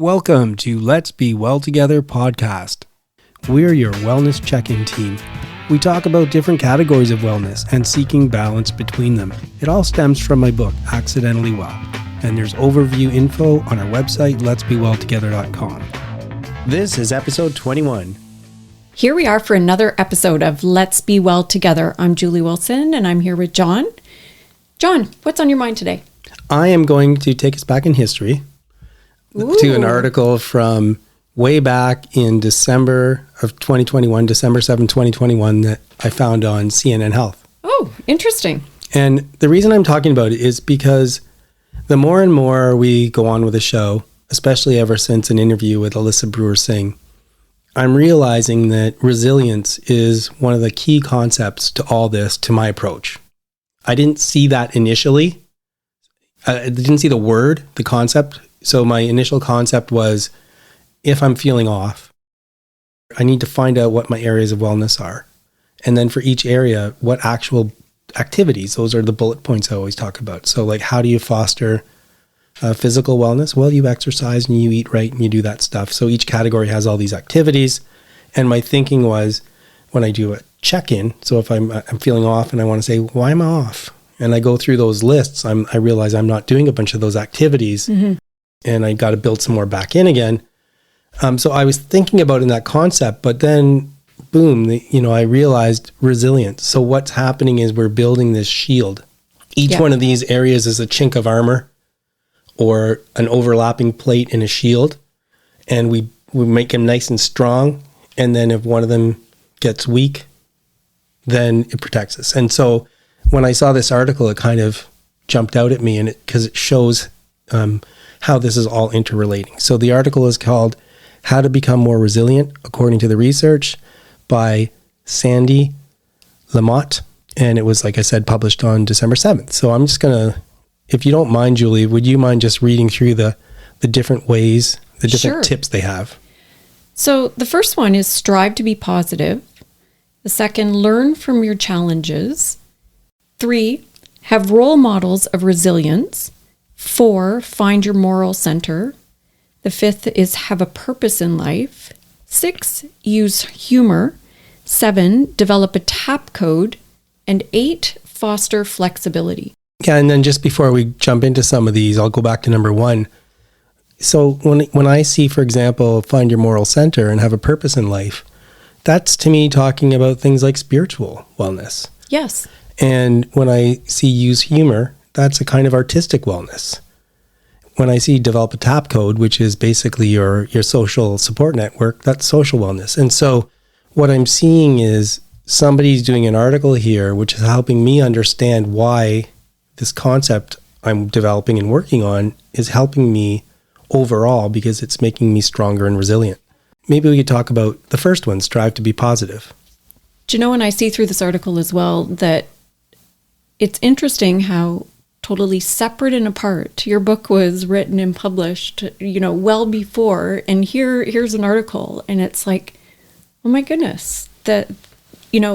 Welcome to Let's Be Well Together podcast. We're your wellness check-in team. We talk about different categories of wellness and seeking balance between them. It all stems from my book, Accidentally Well. And there's overview info on our website, letsbewelltogether.com. This is episode 21. Here we are for another episode of Let's Be Well Together. I'm Julie Wilson, and I'm here with John. John, what's on your mind today? I am going to take us back in history to an article from way back in December of 2021, December 7, 2021, that I found on CNN Health. Oh, interesting. And the reason I'm talking about it is because the more and more we go on with the show, especially ever since an interview with Alyssa Brewer-Singh, I'm realizing that resilience is one of the key concepts to all this, to my approach. I didn't see that initially. I didn't see the word, the concept. So my initial concept was, if I'm feeling off, I need to find out what my areas of wellness are. And then for each area, what actual activities, those are the bullet points I always talk about. So like, how do you foster physical wellness? Well, you exercise and you eat right and you do that stuff. So each category has all these activities. And my thinking was, when I do a check-in, so if I'm feeling off and I want to say, why am I off? And I go through those lists, I realize I'm not doing a bunch of those activities. Mm-hmm. And I got to build some more back in again. So I was thinking about in that concept, but then boom, I realized resilience. So what's happening is we're building this shield. Each one of these areas is a chink of armor or an overlapping plate in a shield. And we make them nice and strong. And then if one of them gets weak, then it protects us. And so when I saw this article, it kind of jumped out at me, and because it shows how this is all interrelating. So the article is called How to Become More Resilient According to the Research by Sandee LaMotte. And it was, like I said, published on December 7th. So I'm just going to, if you don't mind, Julie, would you mind just reading through the different ways, the different tips they have? So the first one is strive to be positive. The second, learn from your challenges. 3, have role models of resilience. 4, find your moral center. The 5th is have a purpose in life. 6, use humor. 7, develop a tap code. And 8, foster flexibility. Yeah, and then just before we jump into some of these, I'll go back to number 1. So when I see, for example, find your moral center and have a purpose in life, that's to me talking about things like spiritual wellness. Yes. And when I see use humor, that's a kind of artistic wellness. When I see develop a tap code, which is basically your social support network, that's social wellness. And so what I'm seeing is somebody's doing an article here, which is helping me understand why this concept I'm developing and working on is helping me overall, because it's making me stronger and resilient. Maybe we could talk about the first one, strive to be positive. Do you know, when I see through this article as well, that it's interesting how totally separate and apart your book was written and published, well before, and here's an article, and it's like, oh my goodness, that,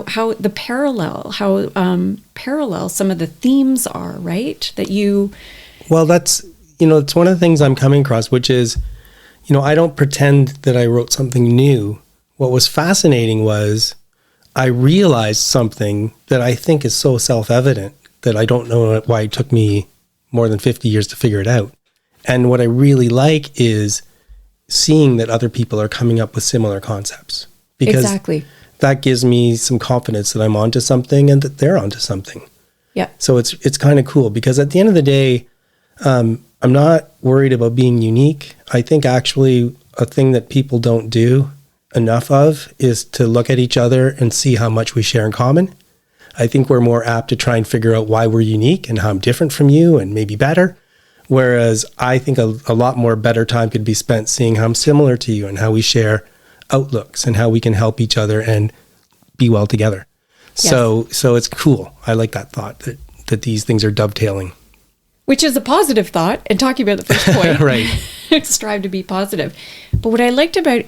how the parallel some of the themes are, right? Well, that's, it's one of the things I'm coming across, which is, I don't pretend that I wrote something new. What was fascinating was I realized something that I think is so self-evident that I don't know why it took me more than 50 years to figure it out. And what I really like is seeing that other people are coming up with similar concepts. Because that gives me some confidence that I'm onto something and that they're onto something. Yeah. So it's kind of cool, because at the end of the day, I'm not worried about being unique. I think actually a thing that people don't do enough of is to look at each other and see how much we share in common. I think we're more apt to try and figure out why we're unique and how I'm different from you and maybe better. Whereas I think a lot more better time could be spent seeing how I'm similar to you and how we share outlooks and how we can help each other and be well together. Yes. So it's cool. I like that thought that these things are dovetailing. Which is a positive thought, and talking about the first point. Right. Strive to be positive. But what I liked about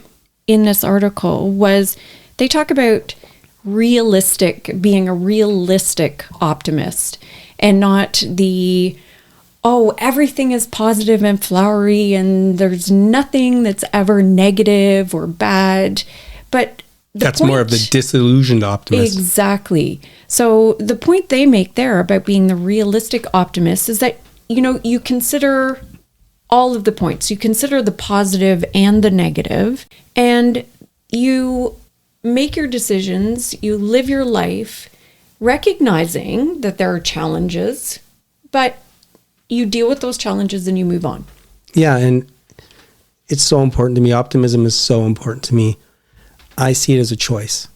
in this article was they talk about being a realistic optimist, and not the oh, everything is positive and flowery and there's nothing that's ever negative or bad. But that's more of the disillusioned optimist. Exactly. So the point they make there about being the realistic optimist is that, you consider all of the points. You consider the positive and the negative, and you make your decisions, you live your life recognizing that there are challenges, but you deal with those challenges and you move on. Yeah, and it's so important to me. Optimism is so important to me. I see it as a choice.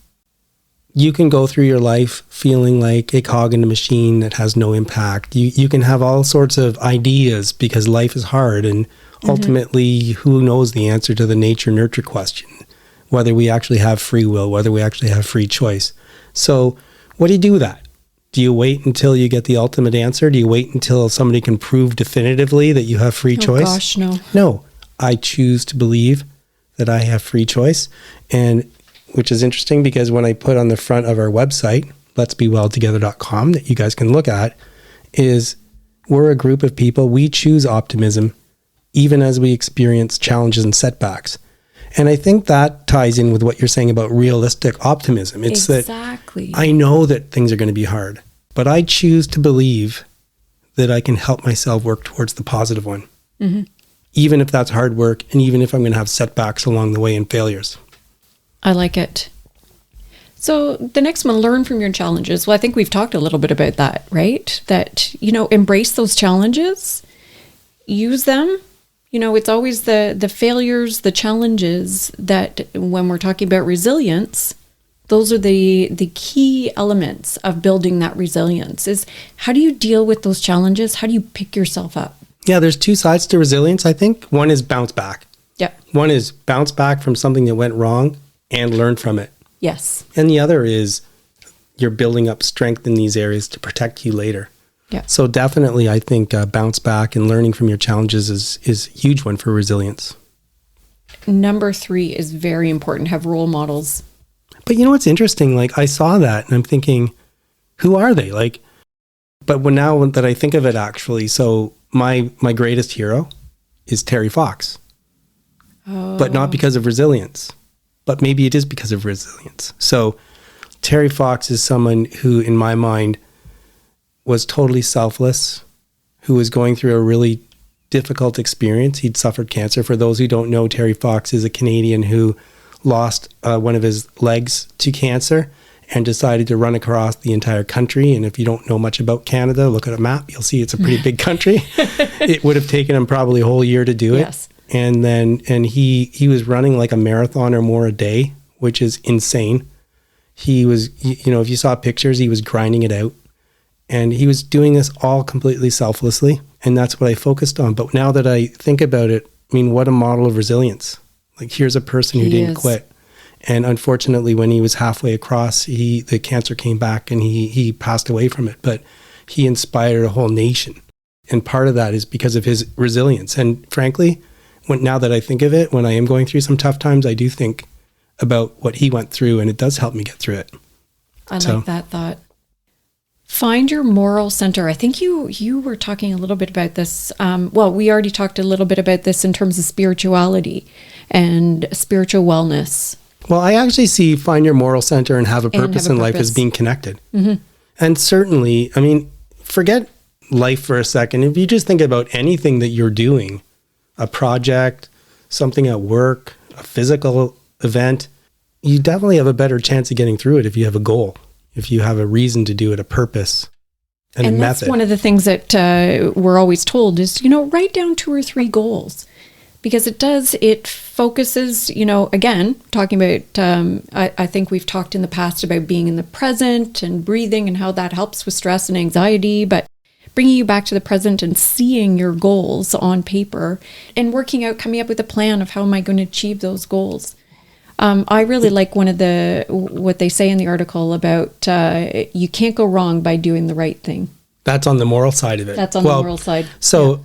You can go through your life feeling like a cog in a machine that has no impact. You can have all sorts of ideas because life is hard, and ultimately, who knows the answer to the nature-nurture question, whether we actually have free will, whether we actually have free choice. So what do you do with that? Do you wait until you get the ultimate answer? Do you wait until somebody can prove definitively that you have free choice? Oh gosh, no. No, I choose to believe that I have free choice, and which is interesting because when I put on the front of our website, letsbewelltogether.com, that you guys can look at, is we're a group of people. We choose optimism even as we experience challenges and setbacks. And I think that ties in with what you're saying about realistic optimism. It's exactly. that I know that things are going to be hard, but I choose to believe that I can help myself work towards the positive one, even if that's hard work and even if I'm going to have setbacks along the way and failures. I like it. So the next one, learn from your challenges. Well, I think we've talked a little bit about that, right? That, embrace those challenges, use them. It's always the failures, the challenges that when we're talking about resilience, those are the key elements of building that resilience is how do you deal with those challenges? How do you pick yourself up? Yeah, there's two sides to resilience, I think. One is bounce back. Yeah. One is bounce back from something that went wrong and learn from it. Yes. And the other is you're building up strength in these areas to protect you later. Yeah. So definitely, I think bounce back and learning from your challenges is a huge one for resilience. Number 3 is very important. Have role models. But you know what's interesting? Like I saw that and I'm thinking, who are they? But now that I think of it, actually, so my greatest hero is Terry Fox, but not because of resilience. But maybe it is because of resilience. So Terry Fox is someone who, in my mind, was totally selfless, who was going through a really difficult experience. He'd suffered cancer. For those who don't know, Terry Fox is a Canadian who lost one of his legs to cancer and decided to run across the entire country. And if you don't know much about Canada, look at a map. You'll see it's a pretty big country. It would have taken him probably a whole year to do it. Yes. And he was running like a marathon or more a day, which is insane. He was, if you saw pictures, he was grinding it out. And he was doing this all completely selflessly. And that's what I focused on. But now that I think about it, what a model of resilience. Like here's a person who didn't quit. And unfortunately, when he was halfway across, the cancer came back and he passed away from it. But he inspired a whole nation. And part of that is because of his resilience. And frankly, now that I think of it, when I am going through some tough times, I do think about what he went through, and it does help me get through it. I like that thought. Find your moral center. I think you were talking a little bit about this. We already talked a little bit about this in terms of spirituality and spiritual wellness. Well, I actually see find your moral center and have a purpose in life as being connected. Mm-hmm. And certainly, forget life for a second. If you just think about anything that you're doing, a project, something at work, a physical event, you definitely have a better chance of getting through it if you have a goal, if you have a reason to do it, a purpose, and a method. And that's one of the things that we're always told is, write down 2 or 3 goals. Because it focuses, again, talking about, I think we've talked in the past about being in the present and breathing and how that helps with stress and anxiety, but bringing you back to the present and seeing your goals on paper and coming up with a plan of how am I going to achieve those goals. I really like what they say in the article about you can't go wrong by doing the right thing. That's on the moral side of it. That's on the moral side. So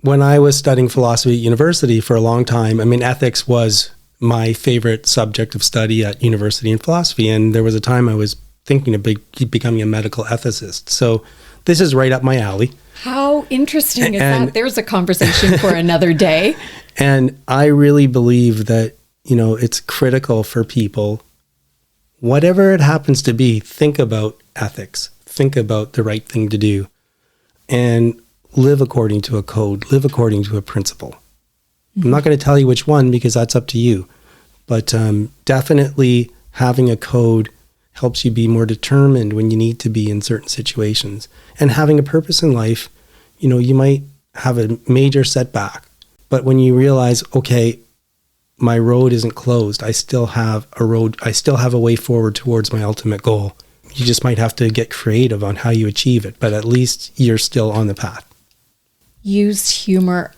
when I was studying philosophy at university for a long time, ethics was my favorite subject of study at university in philosophy. And there was a time I was thinking of becoming a medical ethicist. So this is right up my alley. How interesting is that? There's a conversation for another day. And I really believe that, it's critical for people, whatever it happens to be, think about ethics, think about the right thing to do, and live according to a code, live according to a principle. Mm-hmm. I'm not going to tell you which one because that's up to you. But definitely having a code helps you be more determined when you need to be in certain situations. And having a purpose in life, you might have a major setback. But when you realize, okay, my road isn't closed, I still have a road, I still have a way forward towards my ultimate goal. You just might have to get creative on how you achieve it, but at least you're still on the path. Use humor.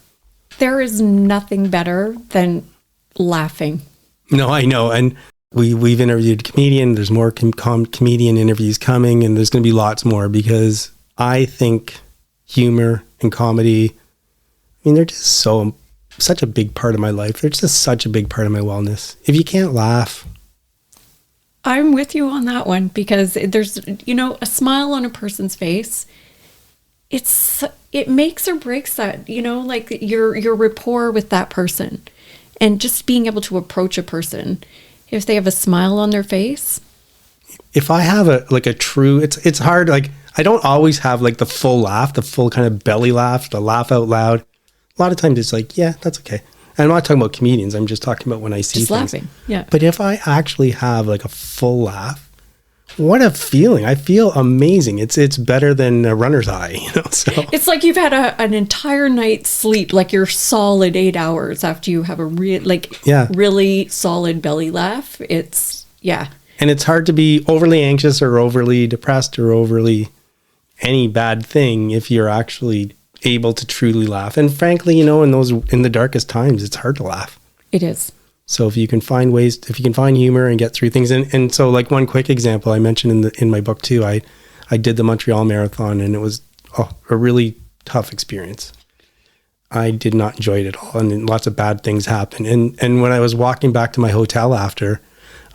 There is nothing better than laughing. No, I know. And we've interviewed a comedian. There's more comedian interviews coming, and there's going to be lots more because I think humor and comedy, they're just such a big part of my life. They're just such a big part of my wellness. If you can't laugh. I'm with you on that one because there's, a smile on a person's face. It makes or breaks that, like your rapport with that person. And just being able to approach a person, if they have a smile on their face. If I have a true, it's hard. Like, I don't always have like the full laugh, the full kind of belly laugh, the laugh out loud. A lot of times it's like, yeah, that's okay. And I'm not talking about comedians. I'm just talking about when I see just things. Laughing. Yeah. But if I actually have like a full laugh, what a feeling. I feel amazing. It's better than a runner's high, so. It's like you've had an entire night's sleep, like you're solid 8 hours after you have a really solid belly laugh. And it's hard to be overly anxious or overly depressed or overly any bad thing if you're actually able to truly laugh. And frankly, in the darkest times, it's hard to laugh. It is. So if you can find humor and get through things, and so like one quick example I mentioned in my book too, I did the Montreal Marathon, and it was a really tough experience. I did not enjoy it at all, and lots of bad things happened. And when I was walking back to my hotel after,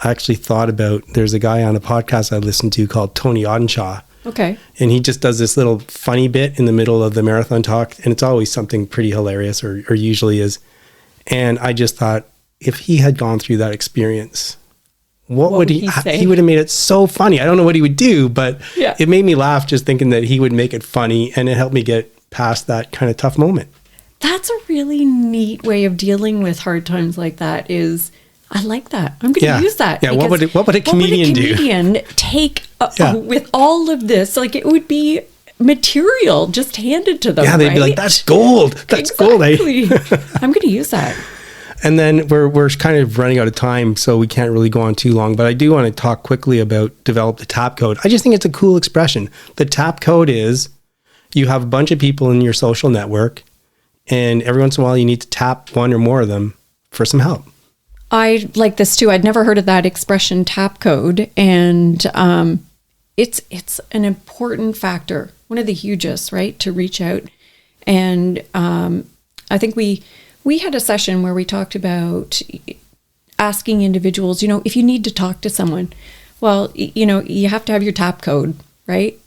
I actually thought about, there's a guy on a podcast I listened to called Tony Earnshaw. Okay. And he just does this little funny bit in the middle of the marathon talk, and it's always something pretty hilarious, or usually is. And I just thought, if he had gone through that experience, what would he say? He would have made it so funny. I don't know what he would do, but It made me laugh just thinking that he would make it funny, and it helped me get past that kind of tough moment. That's a really neat way of dealing with hard times like that. I like that. I'm going to use that. Yeah. What would a comedian do? Take with all of this? Like, it would be material just handed to them. Yeah, they'd be like, "That's gold. That's gold." I'm going to use that. And then we're kind of running out of time, so we can't really go on too long. But I do want to talk quickly about develop the tap code. I just think it's a cool expression. The tap code is you have a bunch of people in your social network, and every once in a while you need to tap one or more of them for some help. I like this too. I'd never heard of that expression, tap code, and it's an important factor, one of the hugest, right, to reach out. And I think we had a session where we talked about asking individuals, if you need to talk to someone, well, you have to have your tap code, right?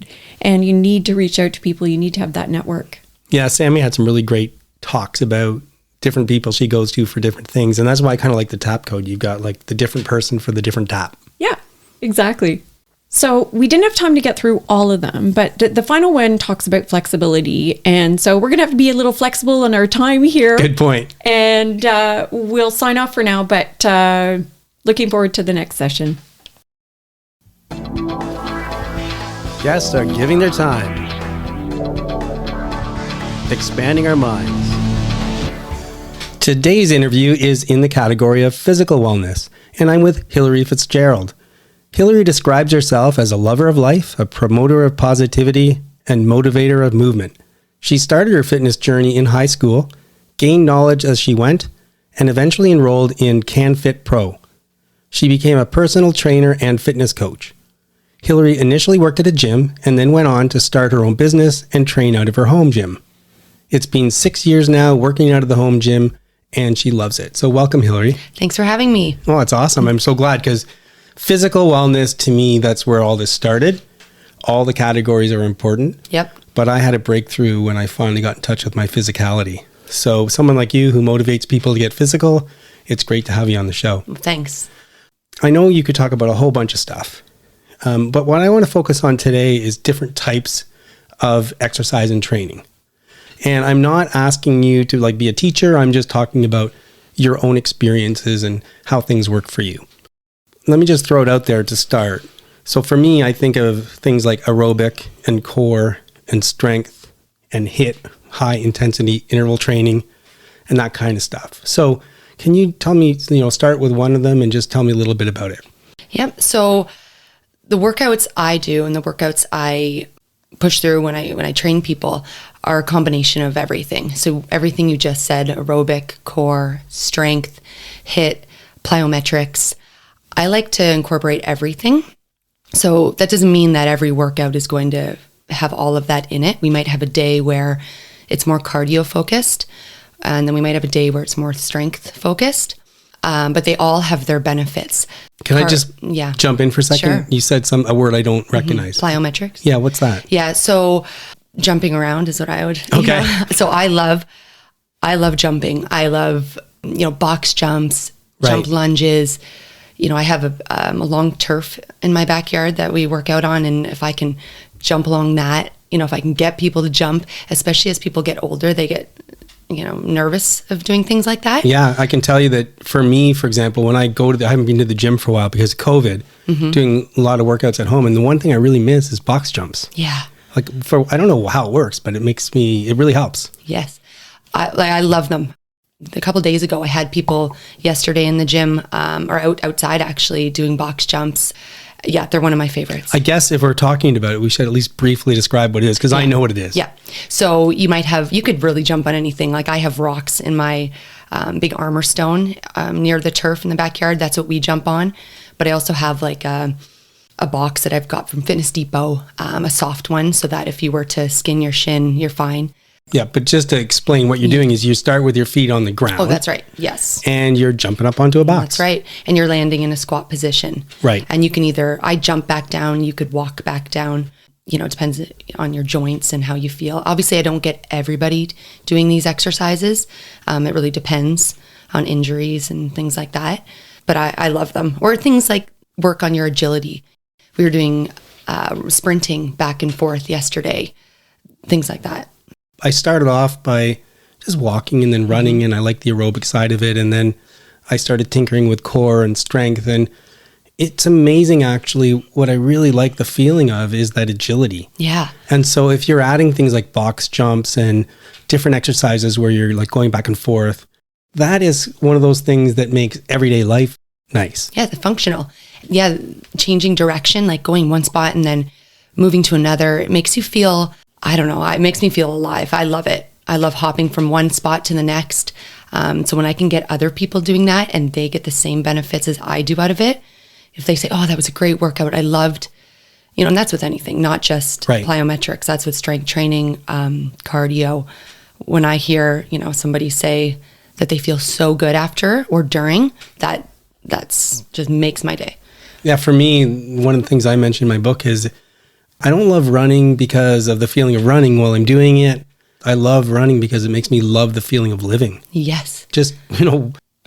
And you need to reach out to people. You need to have that network. Yeah, Sammy had some really great talks about different people she goes to for different things. And that's why I kind of like the tap code. You've got like the different person for the different tap. Yeah, exactly. So we didn't have time to get through all of them, but the final one talks about flexibility. And so we're going to have to be a little flexible in our time here. Good point. And we'll sign off for now, but looking forward to the next session. Guests are giving their time, expanding our minds. Today's interview is in the category of physical wellness, and I'm with Hillary Fitzgerald. Hillary describes herself as a lover of life, a promoter of positivity, and motivator of movement. She started her fitness journey in high school, gained knowledge as she went, and eventually enrolled in CanFit Pro. She became a personal trainer and fitness coach. Hillary initially worked at a gym and then went on to start her own business and train out of her home gym. It's been 6 years now working out of the home gym, and she loves it. So welcome, Hillary. Thanks for having me. Oh, it's awesome. I'm so glad because physical wellness, to me, that's where all this started. All the categories are important. Yep. but I had a breakthrough when I finally got in touch with my physicality. So someone like you who motivates people to get physical, it's great to have you on the show. Thanks. I know you could talk about a whole bunch of stuff, but what I want to focus on today is different types of exercise and training. And I'm not asking you to like be a teacher. I'm just talking about your own experiences and how things work for you. Let me just throw it out there to start. So for me, I think of things like aerobic and core and strength and HIIT, high intensity interval training, and that kind of stuff. So can you tell me, start with one of them and just tell me a little bit about it? Yep. So the workouts I do and the workouts I push through when I train people are a combination of everything. So everything you just said, aerobic, core, strength, HIIT, plyometrics. I like to incorporate everything. So that doesn't mean that every workout is going to have all of that in it. We might have a day where it's more cardio focused, and then we might have a day where it's more strength focused. But they all have their benefits. Can I just jump in for a second? Sure. You said a word I don't recognize. Plyometrics. Yeah, what's that? Yeah, so jumping around is what I would. Okay. So I love jumping. I love box jumps, jump lunges. I have a long turf in my backyard that we work out on, and if I can jump along that, if I can get people to jump, especially as people get older, they get nervous of doing things like that. Yeah, I can tell you that for me, for example, when I go I haven't been to the gym for a while because of COVID, doing a lot of workouts at home. And the one thing I really miss is box jumps. Yeah. I don't know how it works, but it really helps. Yes. I love them. A couple of days ago, I had people yesterday in the gym, or outside actually doing box jumps. Yeah, they're one of my favorites. I guess if we're talking about it, we should at least briefly describe what it is, because I know what it is. Yeah. So you could really jump on anything. Like I have rocks in my big armor stone near the turf in the backyard. That's what we jump on. But I also have like a box that I've got from Fitness Depot, a soft one, so that if you were to skin your shin, you're fine. Yeah, but just to explain what you're doing is you start with your feet on the ground. Oh, that's right. Yes. And you're jumping up onto a box. That's right. And you're landing in a squat position. Right. And you can I jump back down, you could walk back down. It depends on your joints and how you feel. Obviously, I don't get everybody doing these exercises. It really depends on injuries and things like that. But I love them. Or things like work on your agility. We were doing sprinting back and forth yesterday. Things like that. I started off by just walking and then running, and I like the aerobic side of it. And then I started tinkering with core and strength. And it's amazing, actually. What I really like the feeling of is that agility. Yeah. And so if you're adding things like box jumps and different exercises where you're like going back and forth, that is one of those things that makes everyday life nice. Yeah, the functional. Yeah, changing direction, like going one spot and then moving to another. It makes you feel, I don't know, it makes me feel alive. I love it. I love hopping from one spot to the next. So when I can get other people doing that and they get the same benefits as I do out of it, if they say, oh, that was a great workout, I loved, and that's with anything, not just plyometrics. That's with strength training, cardio. When I hear, somebody say that they feel so good after or during, that's just makes my day. Yeah, for me, one of the things I mentioned in my book is I don't love running because of the feeling of running while I'm doing it. I love running because it makes me love the feeling of living. Yes. Just,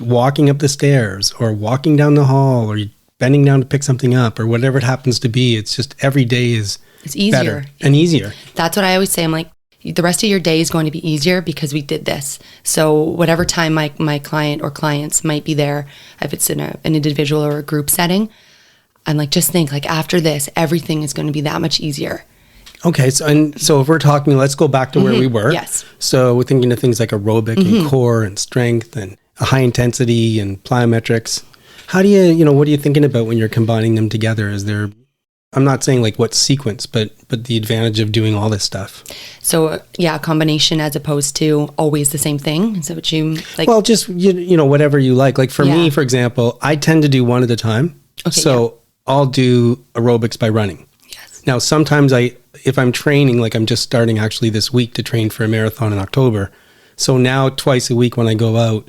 walking up the stairs or walking down the hall or bending down to pick something up or whatever it happens to be. It's just every day it's easier better and easier. That's what I always say. I'm like, the rest of your day is going to be easier because we did this. So whatever time my client or clients might be there, if it's in an individual or a group setting, I'm like, just think like after this, everything is going to be that much easier. Okay. So if we're talking, let's go back to where we were. Yes. So we're thinking of things like aerobic and core and strength and high intensity and plyometrics. How do what are you thinking about when you're combining them together? I'm not saying like what sequence, but the advantage of doing all this stuff. So a combination as opposed to always the same thing. Is that what you like? Well, just, whatever you like. Like for me, for example, I tend to do one at a time. Okay, I'll do aerobics by running. Yes. Now, sometimes if I'm training, like I'm just starting actually this week to train for a marathon in October. So now twice a week when I go out,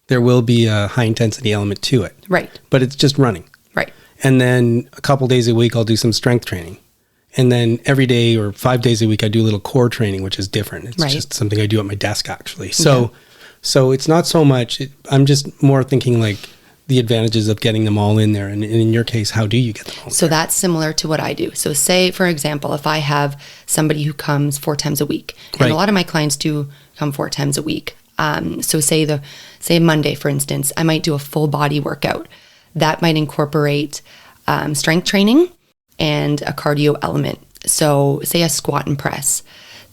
there will be a high intensity element to it. Right. But it's just running. Right. And then a couple days a week, I'll do some strength training. And then every day or 5 days a week, I do a little core training, which is different. It's Right. just something I do at my desk, actually. So it's not so much, I'm just more thinking like the advantages of getting them all in there. And in your case, how do you get them all So there? that's similar to what I do. So say, for example, if I have somebody who comes 4 times a week, and Right. a lot of my clients do come 4 times a week. So say Monday, for instance, I might do a full body workout. That might incorporate strength training and a cardio element. So say a squat and press.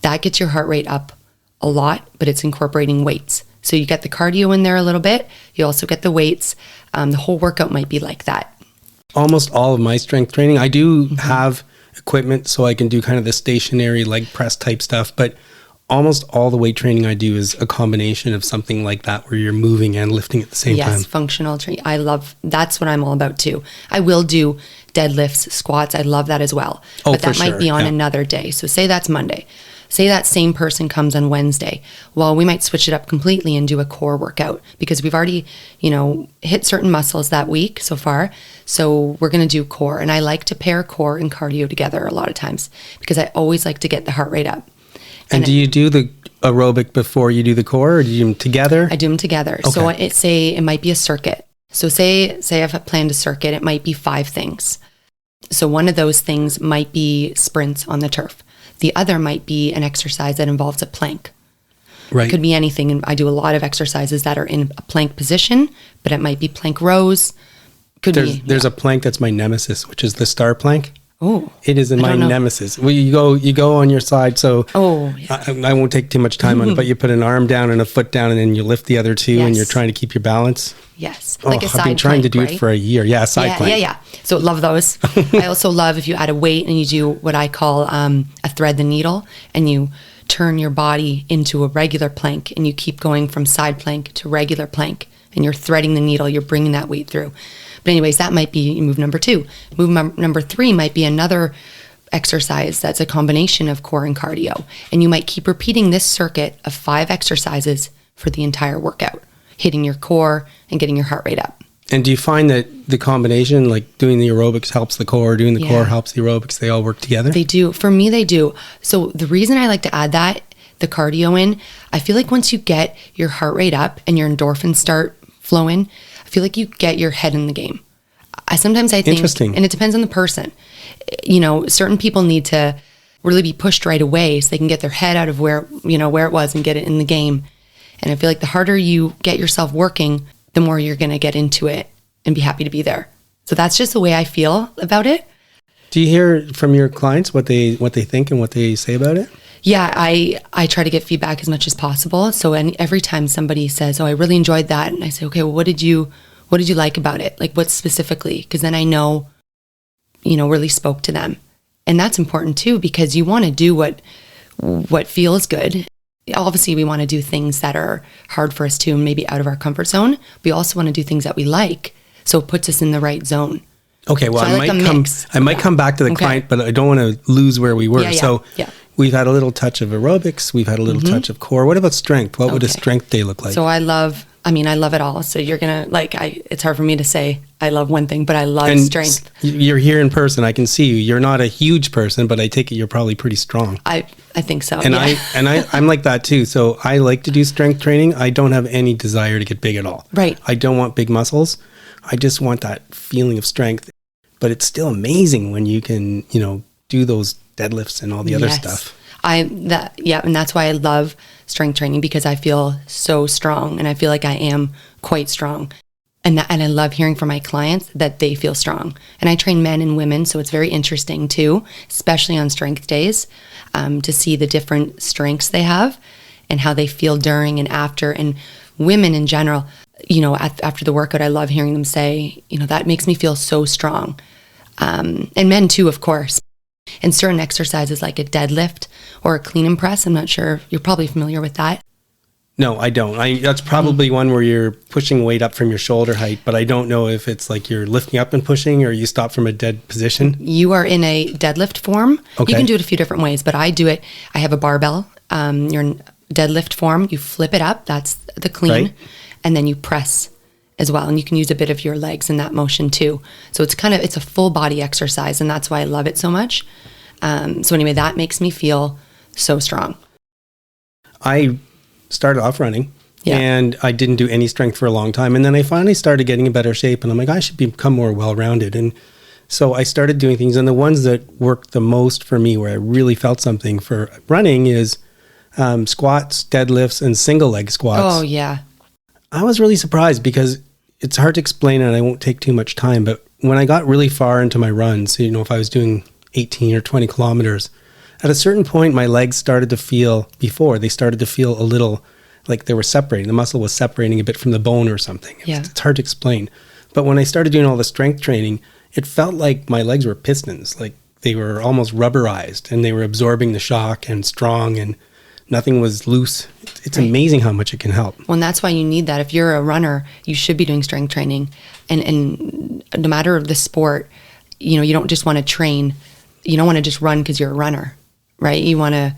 That gets your heart rate up a lot, but it's incorporating weights. So you get the cardio in there a little bit. You also get the weights. The whole workout might be like that. Almost all of my strength training, I do have equipment so I can do kind of the stationary leg press type stuff, but almost all the weight training I do is a combination of something like that where you're moving and lifting at the same time. Yes, functional training. That's what I'm all about too. I will do deadlifts, squats. I love that as well. Oh, but that for might sure, be on yeah. another day. So say that's Monday. Say that same person comes on Wednesday. Well, we might switch it up completely and do a core workout because we've already, hit certain muscles that week so far. So we're going to do core. And I like to pair core and cardio together a lot of times because I always like to get the heart rate up. And do you do the aerobic before you do the core, or do you do them together? I do them together. Okay. So it might be a circuit. So say I've planned a circuit, it might be 5 things. So one of those things might be sprints on the turf. The other might be an exercise that involves a plank. Right. It could be anything. And I do a lot of exercises that are in a plank position, but it might be plank rows. There's a plank that's my nemesis, which is the star plank. Oh, It is my don't know. nemesis. Well, you go on your side. So Oh, yes. I won't take too much time on it, but you put an arm down and a foot down, and then you lift the other two, and Yes. you're trying to keep your balance. Yes. I've been trying to do it for a year. Yeah, a side plank. Yeah. So love those. I also love if you add a weight and you do what I call a thread the needle, and you turn your body into a regular plank, and you keep going from side plank to regular plank, and you're threading the needle. You're bringing that weight through. But anyways, that might be move number 2. Move number 3 might be another exercise that's a combination of core and cardio, and you might keep repeating this circuit of 5 exercises for the entire workout, hitting your core and getting your heart rate up. And do you find that the combination, like doing the aerobics helps the core, doing the Yeah. core helps the aerobics, they all work together? They do. For me, they do. So the reason I like to add the cardio in, I feel like once you get your heart rate up and your endorphins start flowing, I feel like you get your head in the game. Sometimes I think, Interesting. and it depends on the person. Certain people need to really be pushed right away so they can get their head out of where it was and get it in the game. And I feel like the harder you get yourself working, the more you're going to get into it and be happy to be there. So that's just the way I feel about it. Do you hear from your clients what they think and what they say about it? Yeah, I try to get feedback as much as possible. So every time somebody says, "Oh, I really enjoyed that," and I say, "Okay, well, what did you like about it? Like, what specifically?" Because then I know, really spoke to them, and that's important too because you want to do what feels good. Obviously, we want to do things that are hard for us too, and maybe out of our comfort zone. We also want to do things that we like, so it puts us in the right zone. Okay, well, So I like a mix. I might come back to the Okay. client, but I don't want to lose where we were. Yeah. So we've had a little touch of aerobics. We've had a little touch of core. What about strength? What would a Okay. strength day look like? So I love it all. So you're going to it's hard for me to say I love one thing, but I love and strength. You're here in person. I can see you. You're not a huge person, but I take it you're probably pretty strong. I think so. And yeah. I'm like that too. So I like to do strength training. I don't have any desire to get big at all. Right. I don't want big muscles. I just want that feeling of strength. But it's still amazing when you can, do those deadlifts and all the other Yes. stuff. And that's why I love strength training because I feel so strong and I feel like I am quite strong. And I love hearing from my clients that they feel strong. And I train men and women, so it's very interesting too, especially on strength days, to see the different strengths they have and how they feel during and after. And women in general, after the workout, I love hearing them say, that makes me feel so strong. And men too, of course. And certain exercises like a deadlift or a clean and press, I'm not sure, you're probably familiar with that. No, I don't. That's probably one where you're pushing weight up from your shoulder height, but I don't know if it's like you're lifting up and pushing or you stop from a dead position. You are in a deadlift form. Okay. You can do it a few different ways, but I do it. I have a barbell. You're in deadlift form. You flip it up. That's the clean. Right. And then you press as well. And you can use a bit of your legs in that motion too. So it's a full body exercise. And that's why I love it so much. So anyway, that makes me feel so strong. I started off running. Yeah. And I didn't do any strength for a long time. And then I finally started getting in better shape. And I'm like, I should become more well-rounded. And so I started doing things. And the ones that worked the most for me, where I really felt something for running, is squats, deadlifts, and single leg squats. Oh, yeah. I was really surprised because it's hard to explain and I won't take too much time. But when I got really far into my runs, if I was doing 18 or 20 kilometers, at a certain point, my legs started to feel, they started to feel a little like they were separating. The muscle was separating a bit from the bone or something. It's hard to explain. But when I started doing all the strength training, it felt like my legs were pistons, like they were almost rubberized and they were absorbing the shock and strong and nothing was loose. It's amazing how much it can help. Well, and that's why you need that. If you're a runner, you should be doing strength training. And no matter the sport, you don't just want to train. You don't want to just run because you're a runner, right? You want to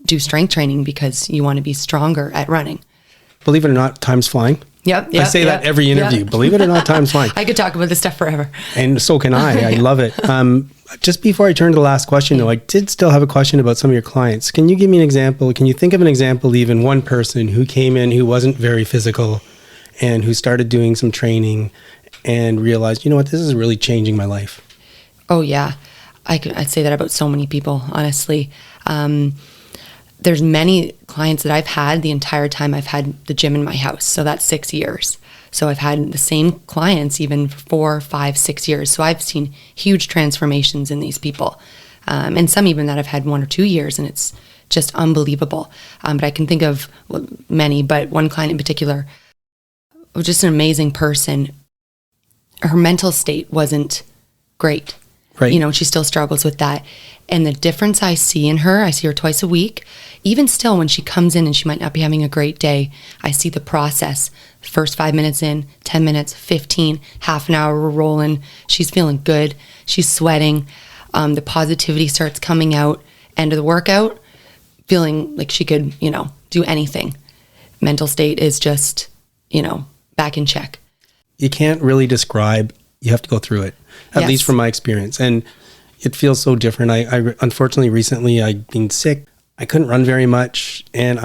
do strength training because you want to be stronger at running. Believe it or not, time's flying. Yep. I say that every interview. Yep. Believe it or not, time's flying. I could talk about this stuff forever. And so can I. I love it. Just before I turn to the last question, though, I did still have a question about some of your clients. Can you give me an example? Can you think of an example, even one person who came in who wasn't very physical and who started doing some training and realized, this is really changing my life? Oh, yeah. I'd say that about so many people, honestly. There's many clients that I've had the entire time I've had the gym in my house. So that's 6 years. So I've had the same clients even for 4, 5, 6 years. So I've seen huge transformations in these people. And some even that I've had 1 or 2 years, and it's just unbelievable. But I can think of many, but one client in particular was just an amazing person. Her mental state wasn't great. Right. She still struggles with that. And the difference I see in her, I see her twice a week. Even still, when she comes in and she might not be having a great day, I see the process. First 5 minutes in, 10 minutes, 15, half an hour, we're rolling. She's feeling good. She's sweating. The positivity starts coming out. End of the workout, feeling like she could, do anything. Mental state is just, back in check. You can't really describe. You have to go through it, at least from my experience. And it feels so different. I unfortunately recently I'd been sick. I couldn't run very much, and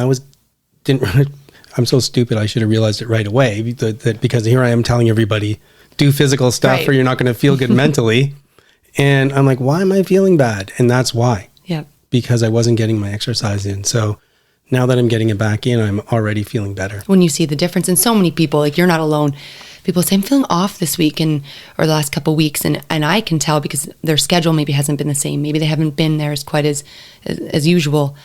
didn't run. I'm so stupid. I should have realized it right away because here I am telling everybody, do physical stuff or you're not going to feel good mentally. And I'm like, why am I feeling bad? And that's why. Yeah. Because I wasn't getting my exercise in. So now that I'm getting it back in, I'm already feeling better. When you see the difference, and so many people, like you're not alone. People say, I'm feeling off this week or the last couple of weeks. And I can tell because their schedule maybe hasn't been the same. Maybe they haven't been there as quite as usual,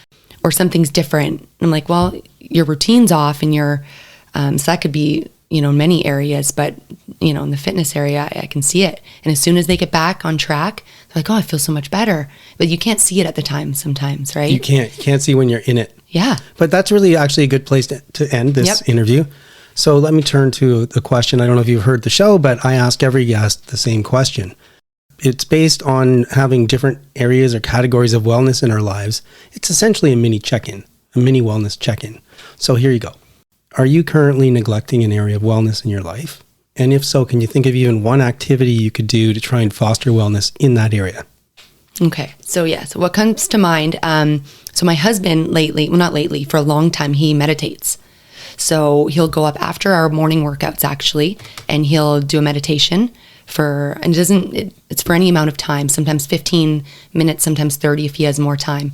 or something's different. I'm like, well, your routine's off and so that could be, many areas, but, in the fitness area, I can see it. And as soon as they get back on track, they're like, oh, I feel so much better. But you can't see it at the time sometimes, right? You can't see when you're in it. Yeah. But that's really actually a good place to end this interview. So let me turn to the question. I don't know if you've heard the show, but I ask every guest the same question. It's based on having different areas or categories of wellness in our lives. It's essentially a mini check-in, a mini wellness check-in. So here you go. Are you currently neglecting an area of wellness in your life? And if so, can you think of even one activity you could do to try and foster wellness in that area? Okay. So what comes to mind, so my husband for a long time, he meditates. So he'll go up after our morning workouts actually, and he'll do a meditation it's for any amount of time, sometimes 15 minutes, sometimes 30 if he has more time.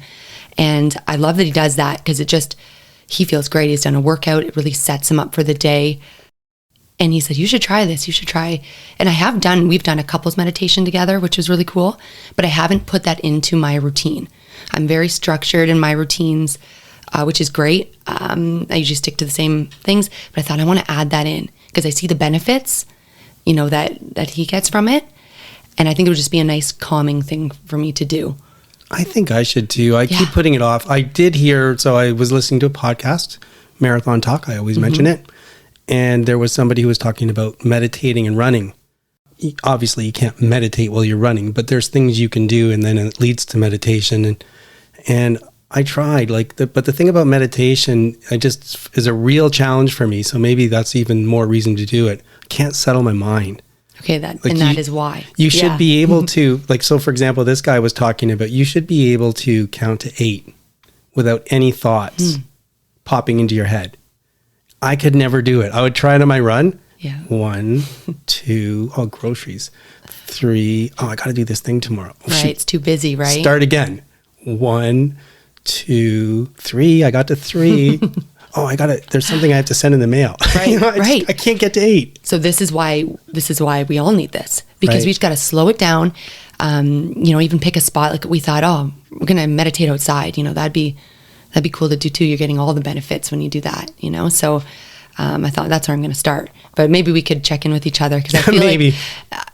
And I love that he does that because he feels great. He's done a workout. It really sets him up for the day. And he said, you should try this. You should try. And we've done a couples meditation together, which was really cool, but I haven't put that into my routine. I'm very structured in my routines, which is great. I usually stick to the same things, but I thought I want to add that in because I see the benefits, that he gets from it. And I think it would just be a nice calming thing for me to do. I think I should too. I keep putting it off. I did hear, so I was listening to a podcast, Marathon Talk. I always mention it. And there was somebody who was talking about meditating and running. Obviously, you can't meditate while you're running, but there's things you can do, and then it leads to meditation. And I tried, but the thing about meditation, is a real challenge for me. So maybe that's even more reason to do it. I can't settle my mind. Okay, that is why. You should be able to, like, so for example, this guy was talking about, you should be able to count to 8 without any thoughts popping into your head. I could never do it. I would try it on my run. Yeah. 1, 2, groceries. 3, I got to do this thing tomorrow. Right, it's too busy, right? Start again. 1, 2, 3. I got to 3. There's something I have to send in the mail. Right, I can't get to 8. So this is why we all need this, because we just got to slow it down. Even pick a spot. Like we thought, we're going to meditate outside. That'd be cool to do too. You're getting all the benefits when you do that, So I thought that's where I'm going to start. But maybe we could check in with each other, because I feel like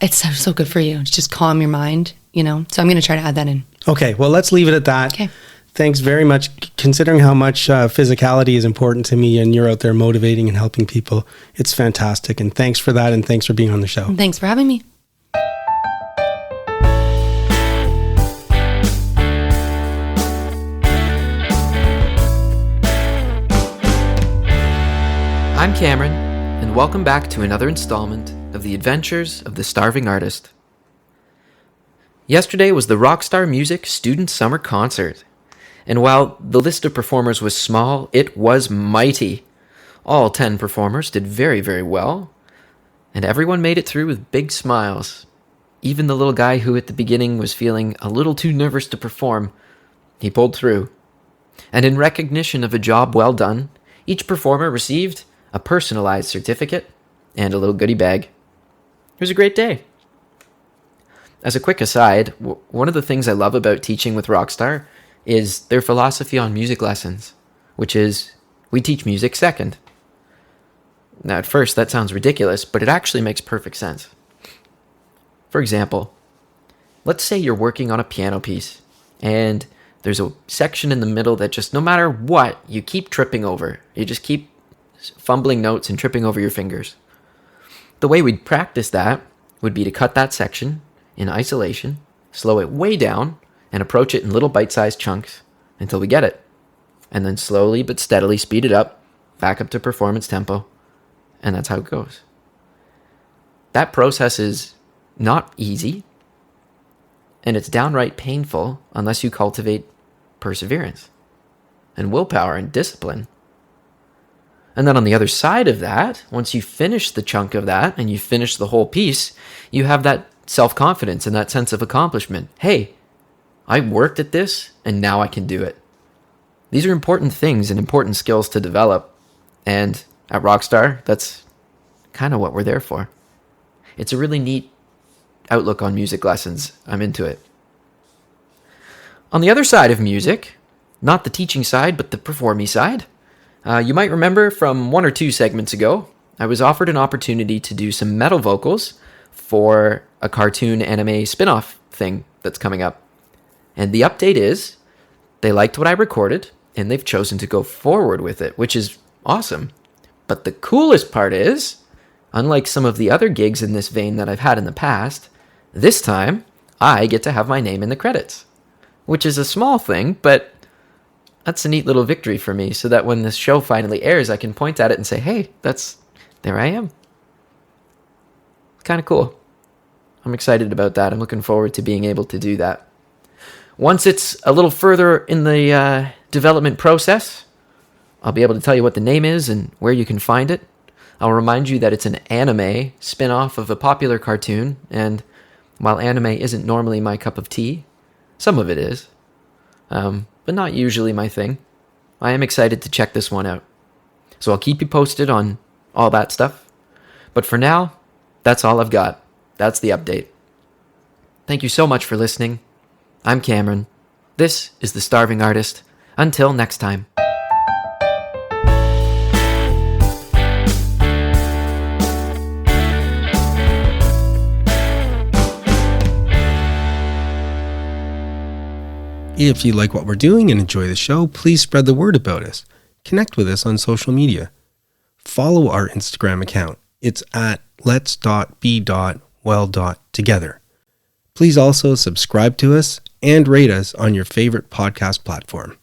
it's so good for you. It's just calm your mind, So I'm going to try to add that in. Okay, well, let's leave it at that. Okay. Thanks very much. Considering how much physicality is important to me, and you're out there motivating and helping people, it's fantastic. And thanks for that, and thanks for being on the show. And thanks for having me. I'm Cameron, and welcome back to another installment of The Adventures of the Starving Artist. Yesterday was the Rockstar Music Student Summer Concert, and while the list of performers was small, it was mighty. All 10 performers did very, very well, and everyone made it through with big smiles. Even the little guy who at the beginning was feeling a little too nervous to perform, he pulled through. And in recognition of a job well done, each performer received a personalized certificate and a little goodie bag. It was a great day. As a quick aside, one of the things I love about teaching with Rockstar is their philosophy on music lessons, which is we teach music second. Now, at first, that sounds ridiculous, but it actually makes perfect sense. For example, let's say you're working on a piano piece, and there's a section in the middle that just, no matter what, you keep tripping over. You just keep fumbling notes and tripping over your fingers. The way we'd practice that would be to cut that section in isolation, slow it way down, and approach it in little bite-sized chunks until we get it. And then slowly but steadily speed it up, back up to performance tempo. And that's how it goes. That process is not easy, and it's downright painful unless you cultivate perseverance and willpower and discipline. And then on the other side of that, once you finish the chunk of that and you finish the whole piece, you have that self-confidence and that sense of accomplishment. Hey, I worked at this, and now I can do it. These are important things and important skills to develop. And at Rockstar, that's kind of what we're there for. It's a really neat outlook on music lessons. I'm into it. On the other side of music, not the teaching side, but the performing side, you might remember from 1 or 2 segments ago, I was offered an opportunity to do some metal vocals for a cartoon anime spin-off thing that's coming up. And the update is, they liked what I recorded, and they've chosen to go forward with it, which is awesome. But the coolest part is, unlike some of the other gigs in this vein that I've had in the past, this time, I get to have my name in the credits. Which is a small thing, but that's a neat little victory for me, so that when this show finally airs, I can point at it and say, hey, there I am. Kind of cool. I'm excited about that. I'm looking forward to being able to do that. Once it's a little further in the development process, I'll be able to tell you what the name is and where you can find it. I'll remind you that it's an anime spin-off of a popular cartoon, and while anime isn't normally my cup of tea, some of it is, but not usually my thing. I am excited to check this one out. So I'll keep you posted on all that stuff. But for now, that's all I've got. That's the update. Thank you so much for listening. I'm Cameron. This is The Starving Artist. Until next time. If you like what we're doing and enjoy the show, please spread the word about us. Connect with us on social media. Follow our Instagram account. It's at lets.be.well.together. Please also subscribe to us and rate us on your favorite podcast platform.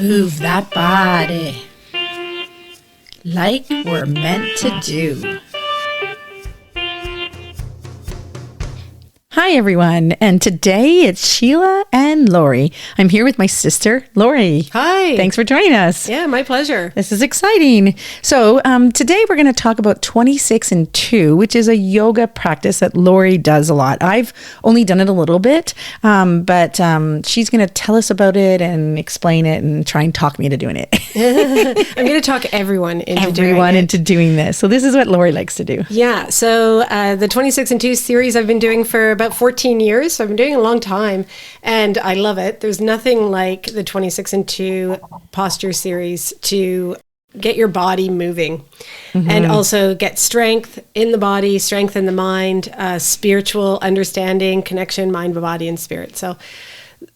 Move that body. like we're meant to do. Hi, everyone. And today it's Sheila and Laurie. I'm here with my sister, Laurie. Hi. Thanks for joining us. Yeah, my pleasure. This is exciting. So today we're going to talk about 26 and 2, which is a yoga practice that Laurie does a lot. I've only done it a little bit, but she's going to tell us about it and explain it and try and talk me into doing it. I'm going to talk everyone into doing this. So this is what Laurie likes to do. Yeah. So the 26 and 2 series I've been doing for about 14 years. So I've been doing it a long time and I love it. There's nothing like the 26 and 2 posture series to get your body moving and also get strength in the body, strength in the mind, spiritual understanding, connection, mind, body, and spirit. So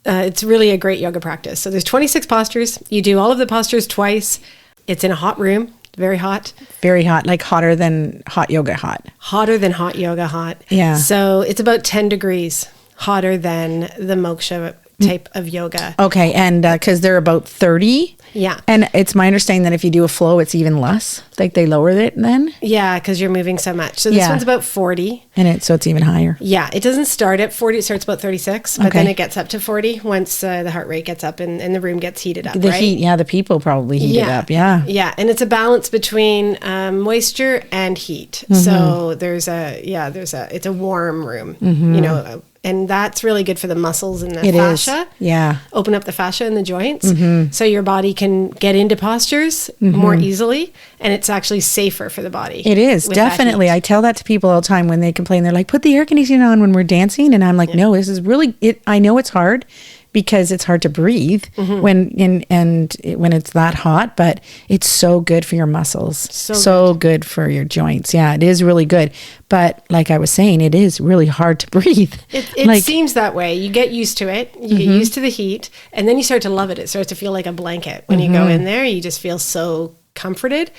it's really a great yoga practice. So there's 26 postures. You do all of the postures twice. It's in a hot room. Very hot. Very hot, like hotter than hot yoga hot. Hotter than hot yoga hot. Yeah. So it's about 10 degrees hotter than the moksha type of yoga. Okay, and because they're about 30. Yeah. And it's my understanding that if you do a flow, it's even less. Like they lower it then. Yeah, because you're moving so much. So this one's about 40. And so it's even higher. Yeah, it doesn't start at 40. It starts about 36, but then it gets up to 40 once the heart rate gets up and the room gets heated up, The heat, the people probably heat it up, Yeah, and it's a balance between moisture and heat. So it's a warm room, you know, and that's really good for the muscles and the fascia. Yeah. Open up the fascia in the joints so your body can get into postures more easily, and it's actually safer for the body. It is, definitely. I tell that to people all the time when they complain. They're like, put the air conditioning on when we're dancing. And I'm like, no, this is really, I know it's hard because it's hard to breathe when it's that hot, but it's so good for your muscles. So good for your joints. Yeah, it is really good. But like I was saying, it is really hard to breathe. It seems that way. You get used to it. You get used to the heat, and then you start to love it. It starts to feel like a blanket. When you go in there, you just feel so comforted.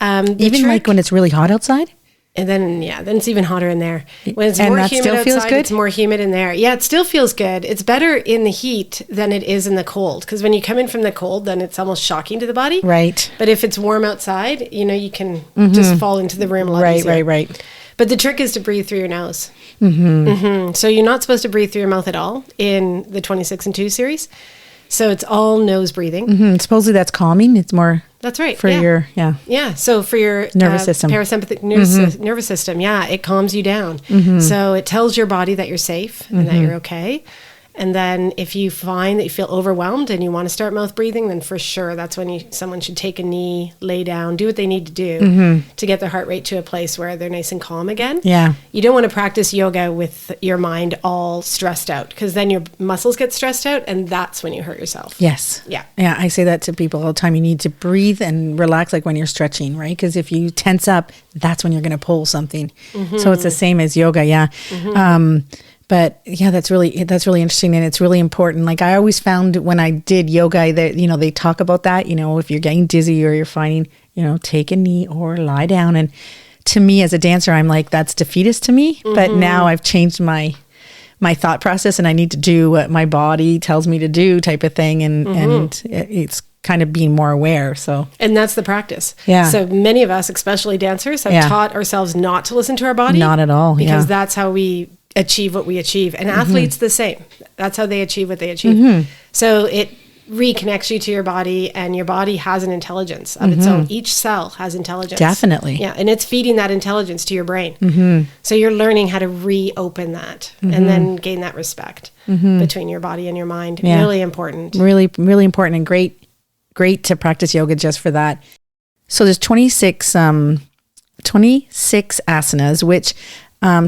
Even like when it's really hot outside? And then it's even hotter in there. When it's more humid outside, it's more humid in there. Yeah, it still feels good. It's better in the heat than it is in the cold. Because when you come in from the cold, then it's almost shocking to the body. Right. But if it's warm outside, you can just fall into the room a lot easier. Right. But the trick is to breathe through your nose. So you're not supposed to breathe through your mouth at all in the 26 and 2 series. So it's all nose breathing. Supposedly that's calming. It's more... That's right. For your, Yeah. So for your nervous system, parasympathetic nervous system, it calms you down. So it tells your body that you're safe and that you're okay. And then if you find that you feel overwhelmed and you want to start mouth breathing, then for sure that's when someone should take a knee, lay down, do what they need to do to get their heart rate to a place where they're nice and calm again. Yeah. You don't want to practice yoga with your mind all stressed out, because then your muscles get stressed out and that's when you hurt yourself. Yes. Yeah. Yeah. I say that to people all the time. You need to breathe and relax, like when you're stretching, right? Because if you tense up, that's when you're going to pull something. So it's the same as yoga. Yeah. But yeah, that's really interesting, and it's really important. Like I always found when I did yoga that, they talk about that, if you're getting dizzy or you're finding, take a knee or lie down. And to me as a dancer, I'm like, that's defeatist to me. But now I've changed my thought process, and I need to do what my body tells me to do type of thing. And it's kind of being more aware. And that's the practice. Yeah. So many of us, especially dancers, have taught ourselves not to listen to our body. Not at all. Because that's how we achieve what we achieve. And athletes the same. That's how they achieve what they achieve. So it reconnects you to your body, and your body has an intelligence of its own. Each cell has intelligence. Definitely. Yeah. And it's feeding that intelligence to your brain. So you're learning how to reopen that and then gain that respect between your body and your mind. Yeah. Really important. Really, really important, and great to practice yoga just for that. So there's 26 asanas, which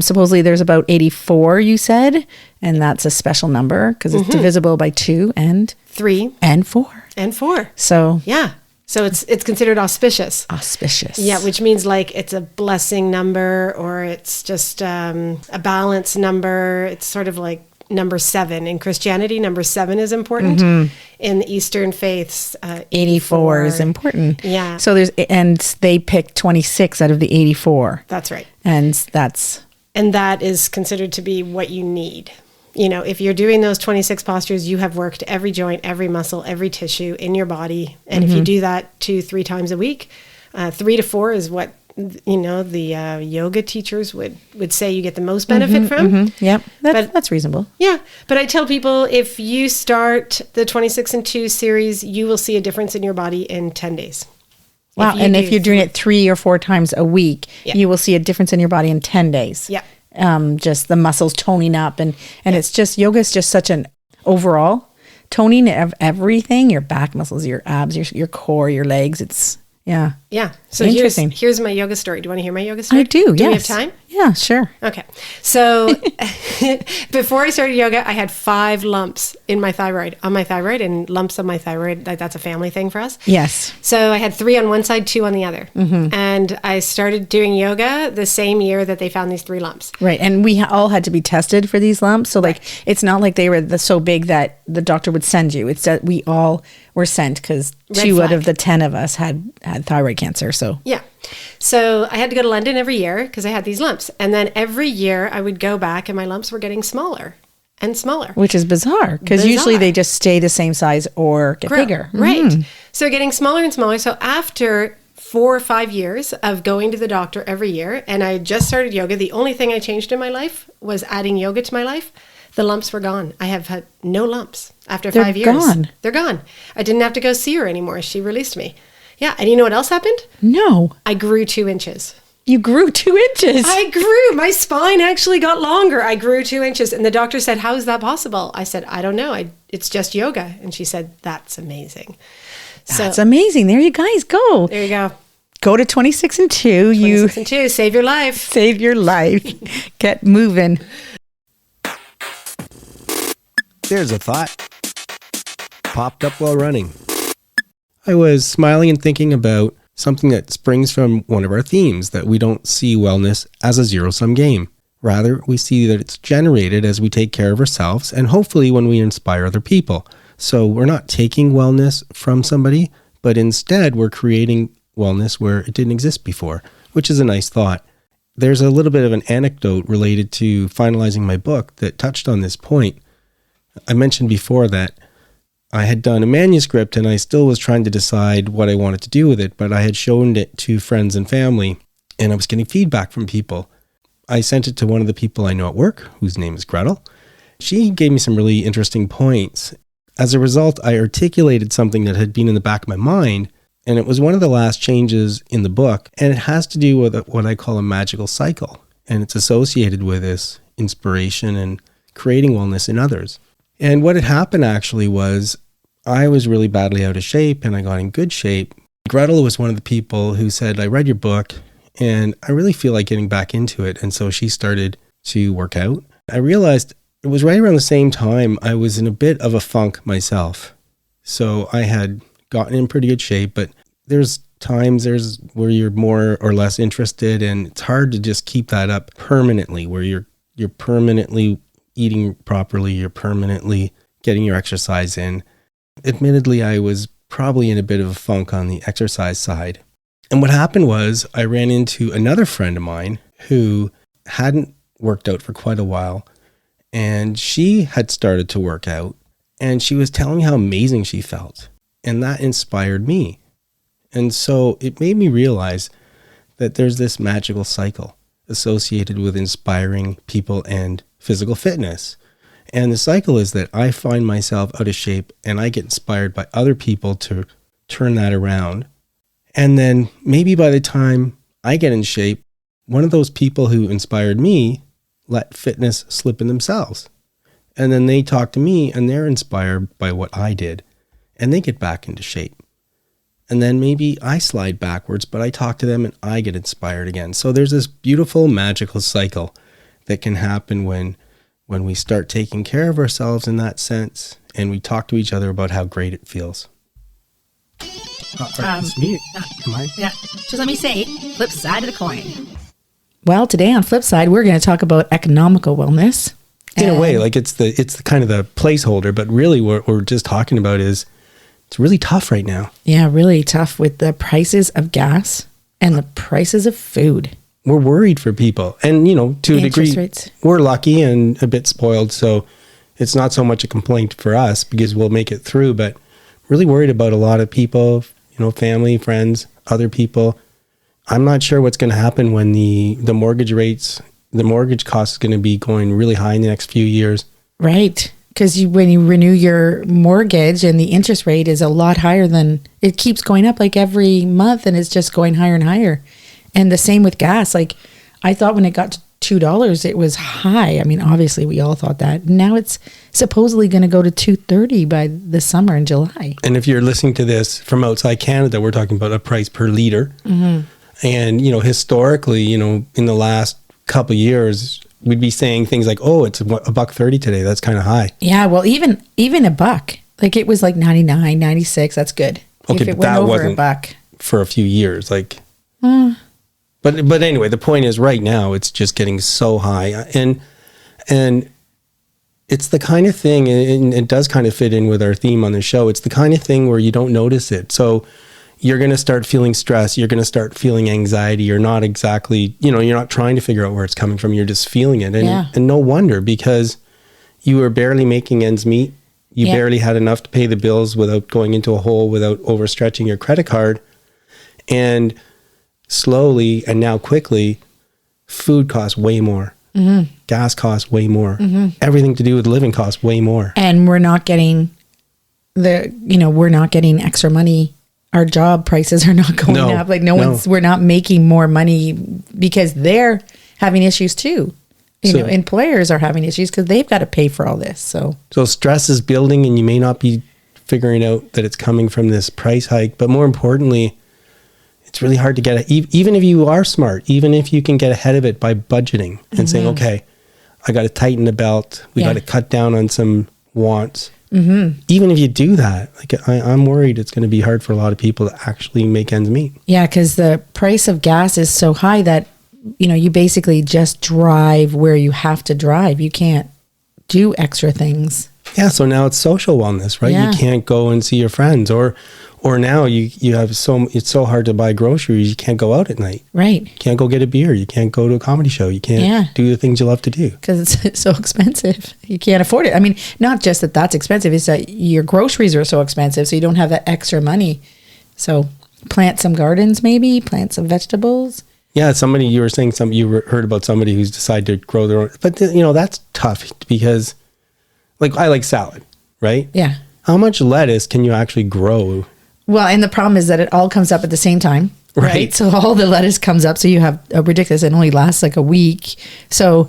supposedly there's about 84, you said, and that's a special number because it's divisible by 2 and 3 and 4 and 4. So so it's considered auspicious. Yeah, which means like it's a blessing number, or it's just a balance number. It's sort of like number 7 in Christianity. Number 7 is important. In the Eastern faiths. 84 is important. Yeah. So they pick 26 out of the 84. That's right. And that is considered to be what you need. If you're doing those 26 postures, you have worked every joint, every muscle, every tissue in your body. And if you do that 2-3 times a week, 3 to 4 is what, the yoga teachers would say you get the most benefit from. Yep. That's reasonable. Yeah. But I tell people, if you start the 26 and 2 series, you will see a difference in your body in 10 days. Wow. And if you're doing it 3 or 4 times a week, you will see a difference in your body in 10 days. Yeah. Just the muscles toning up. And it's just, yoga is just such an overall toning of everything, your back muscles, your abs, your core, your legs. It's, yeah. So interesting. Here's my yoga story. Do you want to hear my yoga story? I do, Do we have time? Yeah, sure. Okay. So before I started yoga, I had 5 lumps on my thyroid, and lumps on my thyroid. That's a family thing for us. Yes. So I had 3 on one side, 2 on the other. And I started doing yoga the same year that they found these 3 lumps. Right. And we all had to be tested for these lumps. So it's not like they were so big that the doctor would send you. It's that we all were sent because 2 out of the 10 of us had thyroid cancer. So yeah. So I had to go to London every year because I had these lumps. And then every year I would go back and my lumps were getting smaller and smaller. Which is bizarre because usually they just stay the same size or get bigger. Right. So getting smaller and smaller. So after 4 or 5 years of going to the doctor every year, and I just started yoga, the only thing I changed in my life was adding yoga to my life. The lumps were gone. I have had no lumps after 5 years. Gone. They're gone. I didn't have to go see her anymore. She released me. Yeah. And you know what else happened? No. I grew 2 inches. You grew 2 inches. I grew. My spine actually got longer. I grew 2 inches. And the doctor said, how is that possible? I said, I don't know. It's just yoga. And she said, that's amazing. That's amazing. There you guys go. There you go. Go to 26 and 2. 26 and 2. Save your life. Save your life. Get moving. There's a thought. Popped up while running. I was smiling and thinking about something that springs from one of our themes, that we don't see wellness as a zero-sum game. Rather, we see that it's generated as we take care of ourselves and hopefully when we inspire other people. So we're not taking wellness from somebody, but instead we're creating wellness where it didn't exist before, which is a nice thought. There's a little bit of an anecdote related to finalizing my book that touched on this point. I mentioned before that I had done a manuscript and I still was trying to decide what I wanted to do with it, but I had shown it to friends and family and I was getting feedback from people. I sent it to one of the people I know at work, whose name is Gretel. She gave me some really interesting points. As a result, I articulated something that had been in the back of my mind, and it was one of the last changes in the book, and it has to do with what I call a magical cycle, and it's associated with this inspiration and creating wellness in others. And what had happened actually was I was really badly out of shape and I got in good shape. Gretel was one of the people who said, I read your book and I really feel like getting back into it. And so she started to work out. I realized it was right around the same time I was in a bit of a funk myself. So I had gotten in pretty good shape, but there's times where you're more or less interested and it's hard to just keep that up permanently, where you're permanently eating properly, you're permanently getting your exercise in. Admittedly, I was probably in a bit of a funk on the exercise side. And what happened was I ran into another friend of mine who hadn't worked out for quite a while. And she had started to work out. And she was telling me how amazing she felt. And that inspired me. And so it made me realize that there's this magical cycle associated with inspiring people and physical fitness. And the cycle is that I find myself out of shape and I get inspired by other people to turn that around. And then maybe by the time I get in shape, one of those people who inspired me let fitness slip in themselves. And then they talk to me and they're inspired by what I did and they get back into shape. And then maybe I slide backwards, but I talk to them and I get inspired again. So there's this beautiful magical cycle that can happen when we start taking care of ourselves in that sense and we talk to each other about how great it feels. It's me. Yeah. Just let me say, flip side of the coin. Well, today on Flipside, we're going to talk about economical wellness. In a way, like it's the kind of the placeholder, but really what we're just talking about is it's really tough right now. Yeah, really tough with the prices of gas and the prices of food. We're worried for people. And, to a degree, rates. We're lucky and a bit spoiled. So it's not so much a complaint for us because we'll make it through, but really worried about a lot of people, family, friends, other people I'm not sure what's going to happen when the mortgage rates, the mortgage cost is going to be going really high in the next few years. Right. Because when you renew your mortgage and the interest rate is a lot higher than, it keeps going up like every month and it's just going higher and higher. And the same with gas. Like I thought when it got to $2, it was high. I mean, obviously we all thought that. Now it's supposedly going to go to $2.30 by the summer in July. And if you're listening to this from outside Canada, we're talking about a price per liter. Mm-hmm. And, historically, in the last couple of years, we'd be saying things like, oh, it's $1.30 today. That's kind of high. Yeah, well, even $1, like it was like 99, 96. That's good. Okay, if it but went that over wasn't $1 for a few years. But anyway, the point is right now it's just getting so high, and it's the kind of thing, and it does kind of fit in with our theme on the show. It's the kind of thing where you don't notice it. So you're going to start feeling stress. You're going to start feeling anxiety. You're not exactly, you're not trying to figure out where it's coming from. You're just feeling it. And no wonder, because you were barely making ends meet. You barely had enough to pay the bills without going into a hole, without overstretching your credit card. And slowly, and now quickly, food costs way more. Mm-hmm. Gas costs way more. Mm-hmm. Everything to do with living costs way more. And we're not getting we're not getting extra money. Our job prices are not going up. Like we're not making more money because they're having issues too. Employers are having issues because they've got to pay for all this. So stress is building, and you may not be figuring out that it's coming from this price hike. But more importantly, it's really hard to get even if you are smart, even if you can get ahead of it by budgeting and saying, okay, I got to tighten the belt. We got to cut down on some wants. Mm-hmm. Even if you do that, I'm worried it's going to be hard for a lot of people to actually make ends meet. Yeah, because the price of gas is so high that, you basically just drive where you have to drive. You can't do extra things. Yeah, so now it's social wellness, right? Yeah. You can't go and see your friends, or now you have it's so hard to buy groceries, you can't go out at night. Right. You can't go get a beer. You can't go to a comedy show. You can't do the things you love to do. Because it's so expensive. You can't afford it. I mean, not just that that's expensive, it's that your groceries are so expensive, so you don't have that extra money. So plant some gardens maybe, plant some vegetables. Yeah, you were saying you heard about somebody who's decided to grow their own, but that's tough because I like salad, right? Yeah. How much lettuce can you actually grow? Well, and the problem is that it all comes up at the same time, right? So all the lettuce comes up. So you have a ridiculous, it only lasts like a week. So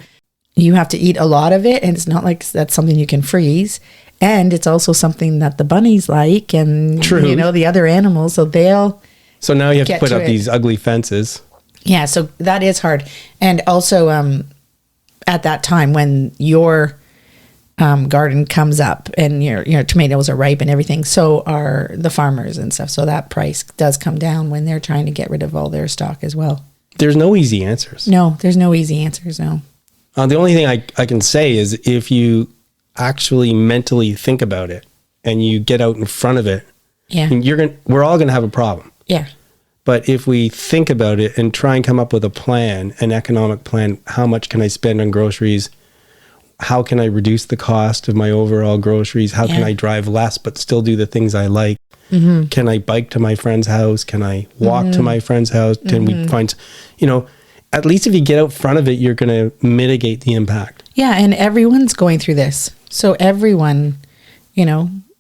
you have to eat a lot of it. And it's not like that's something you can freeze. And it's also something that the bunnies like and, the other animals. So now you have to put up these ugly fences. Yeah. So that is hard. And also at that time when your garden comes up and your tomatoes are ripe and everything, so are the farmers and stuff. So that price does come down when they're trying to get rid of all their stock as well. There's no easy answers. No, there's no easy answers. No. The only thing I can say is if you actually mentally think about it and you get out in front of it, we're all going to have a problem. Yeah. But if we think about it and try and come up with a plan, an economic plan, how much can I spend on groceries? How can I reduce the cost of my overall groceries? How can I drive less but still do the things I like? Mm-hmm. Can I bike to my friend's house? Can I walk to my friend's house? Can we find, at least if you get out front of it, you're going to mitigate the impact. Yeah, and everyone's going through this. So everyone, can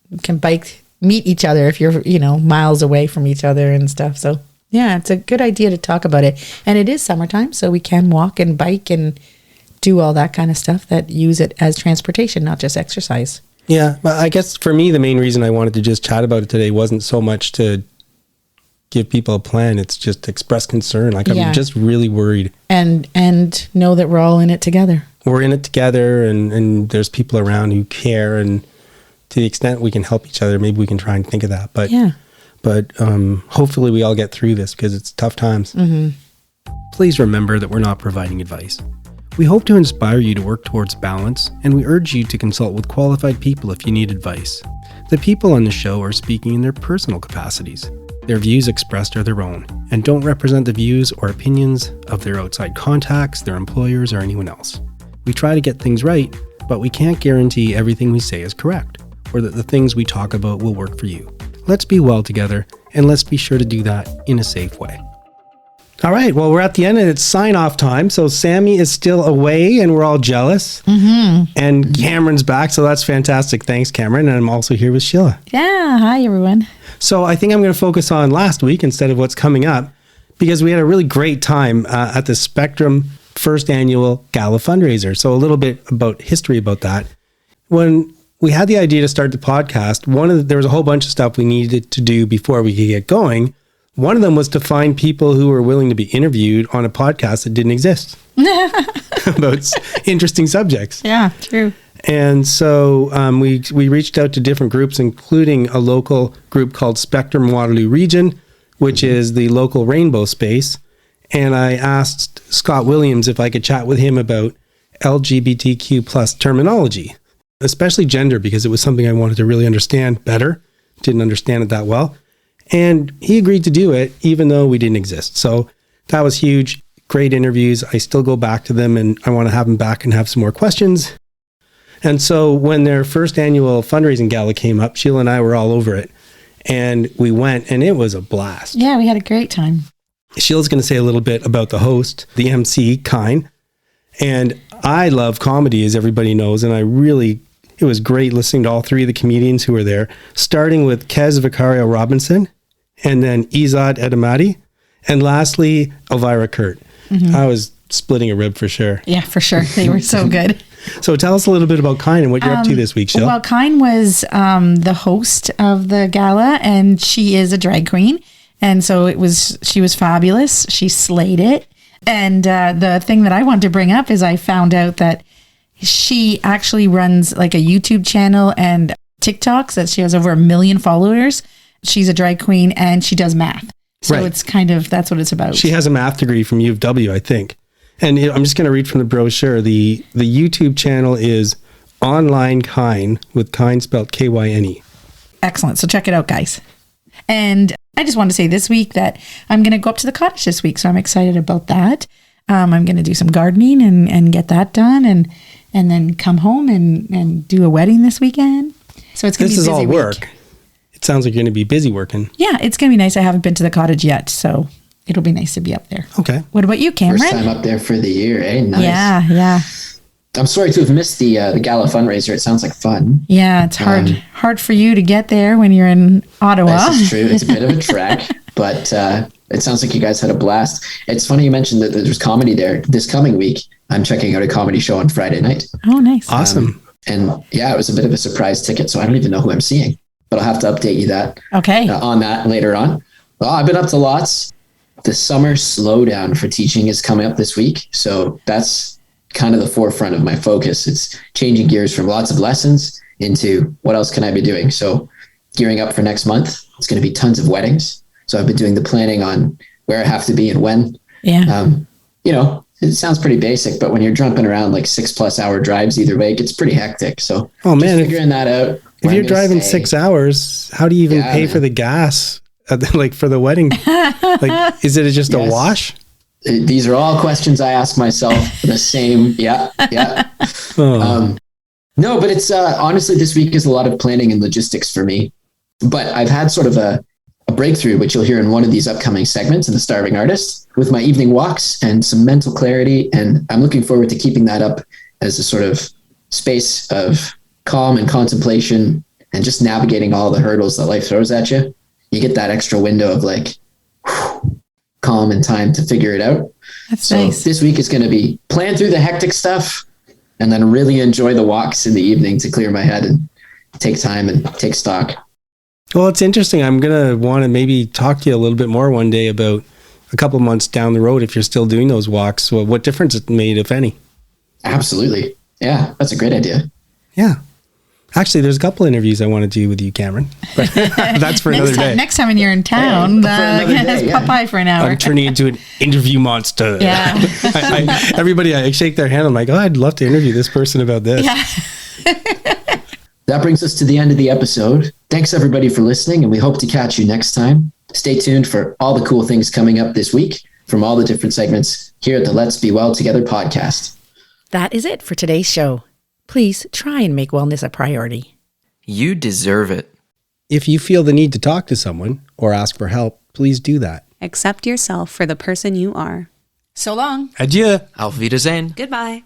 meet each other if you're, miles away from each other and stuff. So yeah, it's a good idea to talk about it. And it is summertime, so we can walk and bike and do all that kind of stuff that use it as transportation, not just exercise. Yeah, but I guess for me, the main reason I wanted to just chat about it today wasn't so much to give people a plan. It's just to express concern. I'm just really worried. And know that we're all in it together. We're in it together, and there's people around who care, and to the extent we can help each other, maybe we can try and think of that. But hopefully we all get through this because it's tough times. Mm-hmm. Please remember that we're not providing advice. We hope to inspire you to work towards balance, and we urge you to consult with qualified people if you need advice. The people on the show are speaking in their personal capacities. Their views expressed are their own, and don't represent the views or opinions of their outside contacts, their employers, or anyone else. We try to get things right, but we can't guarantee everything we say is correct, or that the things we talk about will work for you. Let's be well together, and let's be sure to do that in a safe way. All right. Well, we're at the end and it's sign off time. So Sammy is still away and we're all jealous. Mm-hmm. And Cameron's back. So that's fantastic. Thanks, Cameron. And I'm also here with Sheila. Yeah. Hi, everyone. So I think I'm going to focus on last week instead of what's coming up, because we had a really great time at the Spectrum first annual gala fundraiser. So a little bit about history about that. When we had the idea to start the podcast, there was a whole bunch of stuff we needed to do before we could get going. One of them was to find people who were willing to be interviewed on a podcast that didn't exist about interesting subjects. Yeah, true. And so we reached out to different groups, including a local group called Spectrum Waterloo Region, which is the local rainbow space. And I asked Scott Williams if I could chat with him about LGBTQ plus terminology, especially gender, because it was something I wanted to really understand better. Didn't understand it that well. And he agreed to do it, even though we didn't exist. So that was huge. Great interviews. I still go back to them and I want to have them back and have some more questions. And so when their first annual fundraising gala came up, Sheila and I were all over it. And we went and it was a blast. Yeah, we had a great time. Sheila's going to say a little bit about the host, the MC, Coin. And I love comedy, as everybody knows. And it was great listening to all three of the comedians who were there, starting with Kez Vicario Robinson, and then Izad Edamati, and lastly, Elvira Kurt. Mm-hmm. I was splitting a rib for sure. Yeah, for sure. They were so good. So tell us a little bit about Coin and what you're up to this week, Sheila. Well, Coin was the host of the gala, and she is a drag queen. And so she was fabulous. She slayed it. And the thing that I wanted to bring up is I found out that she actually runs like a YouTube channel and TikToks that she has over 1 million followers. She's a drag queen and she does math. So It's kind of, that's what it's about. She has a math degree from U of W, I think. And I'm just going to read from the brochure. The YouTube channel is Online Kine, with Kine spelled Kyne. Excellent. So check it out, guys. And I just wanted to say this week that I'm going to go up to the cottage this week. So I'm excited about that. I'm going to do some gardening and get that done and then come home and do a wedding this weekend. So it's going to be a busy week. This is all work. It sounds like you're going to be busy working. Yeah, it's going to be nice. I haven't been to the cottage yet, so it'll be nice to be up there. Okay. What about you, Cameron? First time up there for the year, eh? Nice. Yeah. I'm sorry to have missed the gala fundraiser. It sounds like fun. Yeah, it's hard for you to get there when you're in Ottawa. This is true. It's a bit of a trek, but it sounds like you guys had a blast. It's funny you mentioned that there's comedy there. This coming week, I'm checking out a comedy show on Friday night. Oh, nice. Awesome. And yeah, it was a bit of a surprise ticket, so I don't even know who I'm seeing, but I'll have to update you on that later on. Well, I've been up to lots. The summer slowdown for teaching is coming up this week, so that's kind of the forefront of my focus. It's changing gears from lots of lessons into what else can I be doing. So gearing up for next month, it's going to be tons of weddings. So I've been doing the planning on where I have to be and when. Yeah. It sounds pretty basic, but when you're jumping around like 6+ hour drives either way, it gets pretty hectic. So figuring that out. If you're driving 6 hours, how do you even pay for the gas? For the wedding? Is it just a wash? These are all questions I ask myself. The same. Yeah. Oh. No, but it's honestly, this week is a lot of planning and logistics for me. But I've had sort of a breakthrough, which you'll hear in one of these upcoming segments in The Starving Artist, with my evening walks and some mental clarity. And I'm looking forward to keeping that up as a sort of space of calm and contemplation and just navigating all the hurdles that life throws at you. You get that extra window of calm and time to figure it out. That's nice. This week is going to be plan through the hectic stuff and then really enjoy the walks in the evening to clear my head and take time and take stock. Well, it's interesting. I'm going to want to maybe talk to you a little bit more one day about a couple of months down the road, if you're still doing those walks, what difference it made, if any. Absolutely. Yeah, that's a great idea. Yeah. Actually, there's a couple interviews I want to do with you, Cameron. But that's for another day. Next time when you're in town, let's pop by for an hour. I'm turning into an interview monster. Yeah. I shake their hand. I'm like, I'd love to interview this person about this. Yeah. That brings us to the end of the episode. Thanks, everybody, for listening, and we hope to catch you next time. Stay tuned for all the cool things coming up this week from all the different segments here at the Let's Be Well Together podcast. That is it for today's show. Please try and make wellness a priority. You deserve it. If you feel the need to talk to someone or ask for help, please do that. Accept yourself for the person you are. So long. Adieu. Auf Wiedersehen. Goodbye.